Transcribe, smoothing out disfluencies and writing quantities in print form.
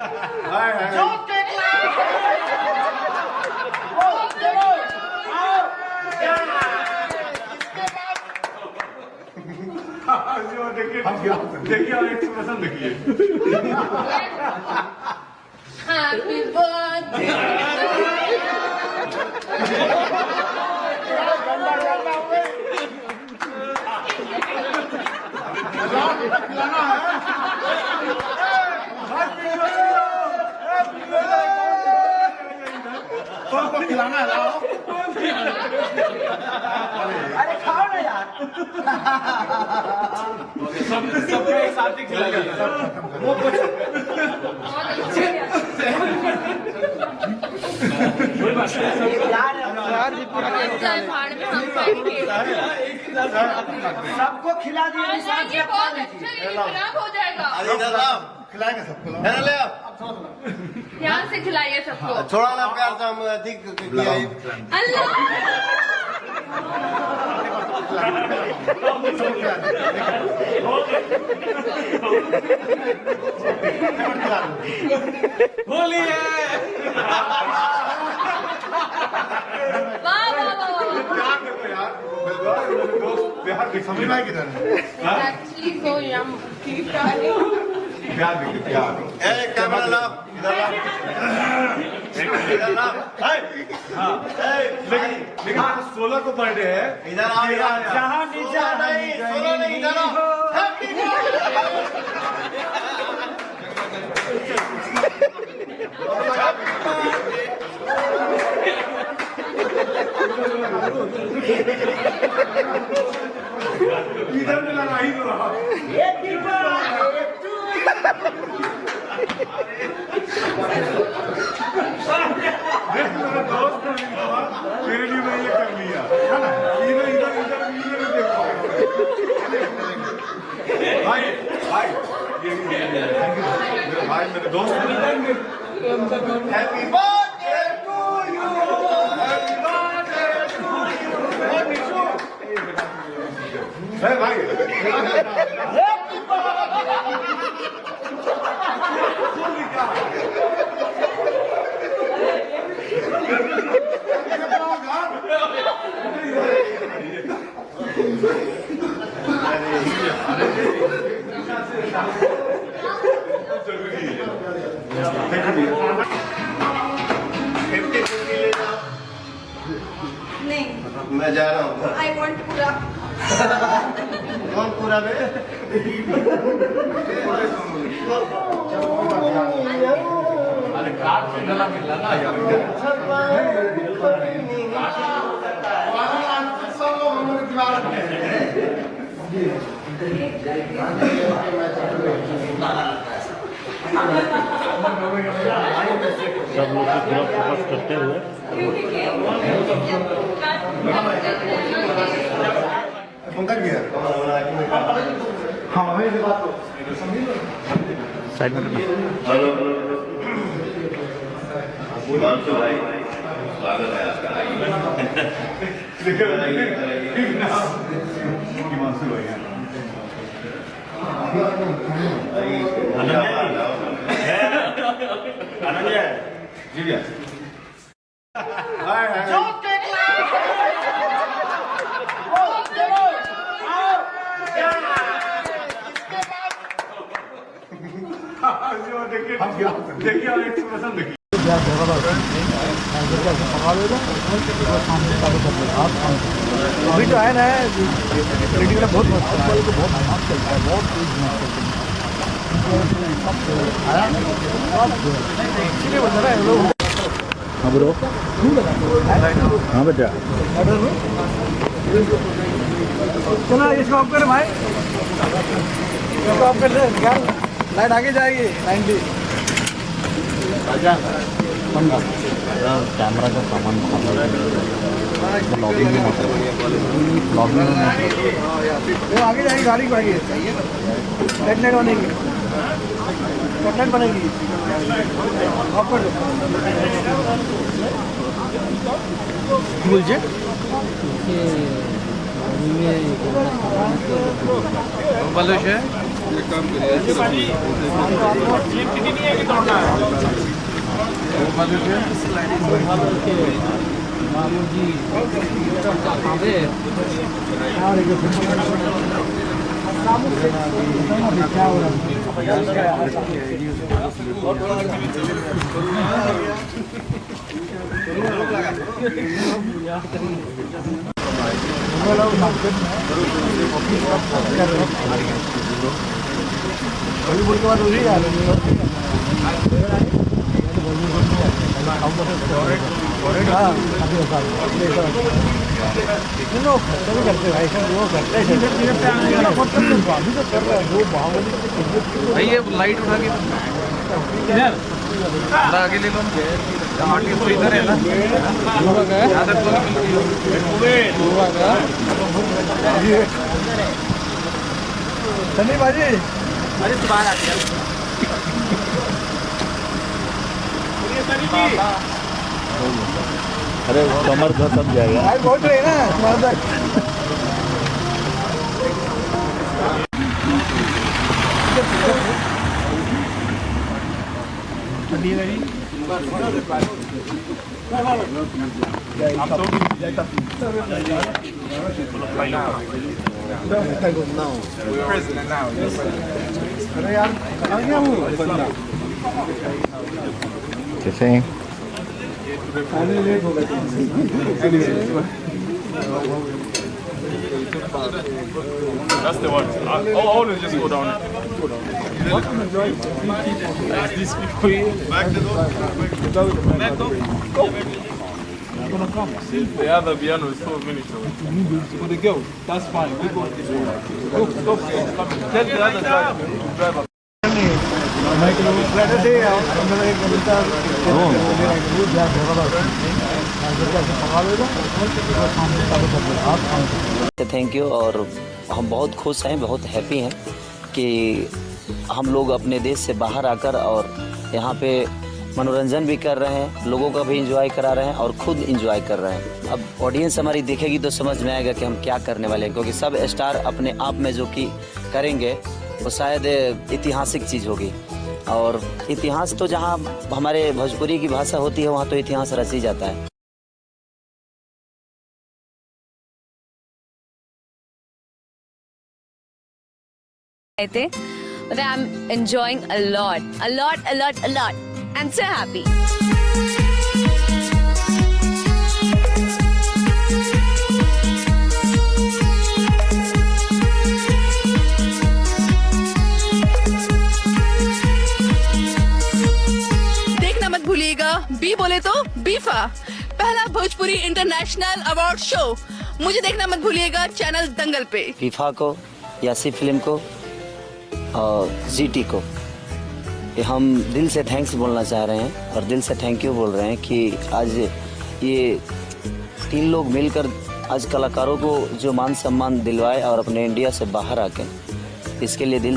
देखिए आप एक्सप्रेशन देखिए। हैप्पी बर्थडे खिलाना है लाओ। अरे खाओ ना यार। सबके एक साथ ही खिलाएगा। सबको खिला दिए। बहुत अच्छा खराब हो जाएगा। खिलाएंगे सबको। ध्यान से खिलाइए सबको। थोड़ा ना प्यार से हम अधिक अल्लाह बोलिए। वाह वाह वाह प्यार देखो समझ में किधर है? एक्चुअली सो यम प्यार देखो प्यार। कैमरा ला इधर ला लेकिन 16 को बर्थडे है। इधर आओ यार। जहाँ नीचे नहीं 16 नहीं इधर आओ। इधर में लगा ही तो रहा। मेरा दोस्त ने कहा मेरे लिए मैं ये कर लिया है ना। इधर इधर इधर इधर देखो भाई भाई ये मेरे भाई मेरे दोस्त happy birthday to you. Happy birthday to you. है भाई नहीं मैं जा रहा हूँ। आई वांट पूरा कौन पूरा बे? अरे कार्ड से गला मिला ना यार। सब लोग की तरफ फोकस करते हुए पंकज भैया हाँ वही से बात साइड में हेलो हिमांशु भाई स्वागत है आपका। हिमांशु भैया अनन्या जी भैया देखिए आप एक्सप्रेशन देखिए। अभी तो है ना बहुत मस्त बहुत मस्त चलता है। बहुत इसीलिए बता रहा है लोग। हाँ ब्रो हाँ बेटा चलो इसको ऑफ कर भाई। इसको ऑफ कर दे निकाल। लाइट आगे जाएगी 90। कैमरा का सामान लॉगिंग में लॉगिंग वो आगे जाएगी गाड़ी को आगे। रेड लाइट बनेगी रेड लाइट बनेगी। ऑफ कर दो। बोलছে ভালো बॉलीवुड के बाद उसी आ रही है। सभी करते भाई, सब वो करते हैं। अभी तो कर रहे हैं वो बाहुबली भाई ये लाइट उठा के थोड़ा आगे ले लो। आर्टिस्ट तो इधर है ना, आदत तो सनी बाजी अरे तो बाहर आ गया। अरे कमर का सब जाएगा। भाई बहुत रही ना तुम्हारा तक। अरे यार आ गया हूँ कैसे हैं? आने लेट हो गया। That's the one. I'll always just go down. These people here. Back the door. Back door. I'm gonna come. The other piano is 4 minutes away. For the girl, that's fine. We go this way. Go, come. Tell the other driver to drive up. Thank you. और हम बहुत खुश हैं, बहुत happy हैं कि हम लोग अपने देश से बाहर आकर और यहाँ पे मनोरंजन भी कर रहे हैं, लोगों का भी एंजॉय करा रहे हैं और खुद एंजॉय कर रहे हैं। अब ऑडियंस हमारी देखेगी तो समझ में आएगा कि हम क्या करने वाले हैं, क्योंकि सब स्टार अपने आप में जो कि करेंगे वो शायद ऐतिहासिक चीज़ होगी। और इतिहास तो जहाँ हमारे भोजपुरी की भाषा होती है वहाँ तो इतिहास रच ही जाता है। But I'm enjoying a lot, and so happy. देखना मत भूलिएगा, बी बोले तो बीफा, पहला भोजपुरी इंटरनेशनल अवार्ड शो। मुझे देखना मत भूलिएगा चैनल दंगल पे। फीफा को, यासी फिल्म को और जीटी को हम दिल से थैंक्स बोलना चाह रहे हैं और दिल से थैंक यू बोल रहे हैं कि आज ये 3 लोग मिलकर आज कलाकारों को जो मान सम्मान दिलवाए और अपने इंडिया से बाहर आके इसके लिए दिल से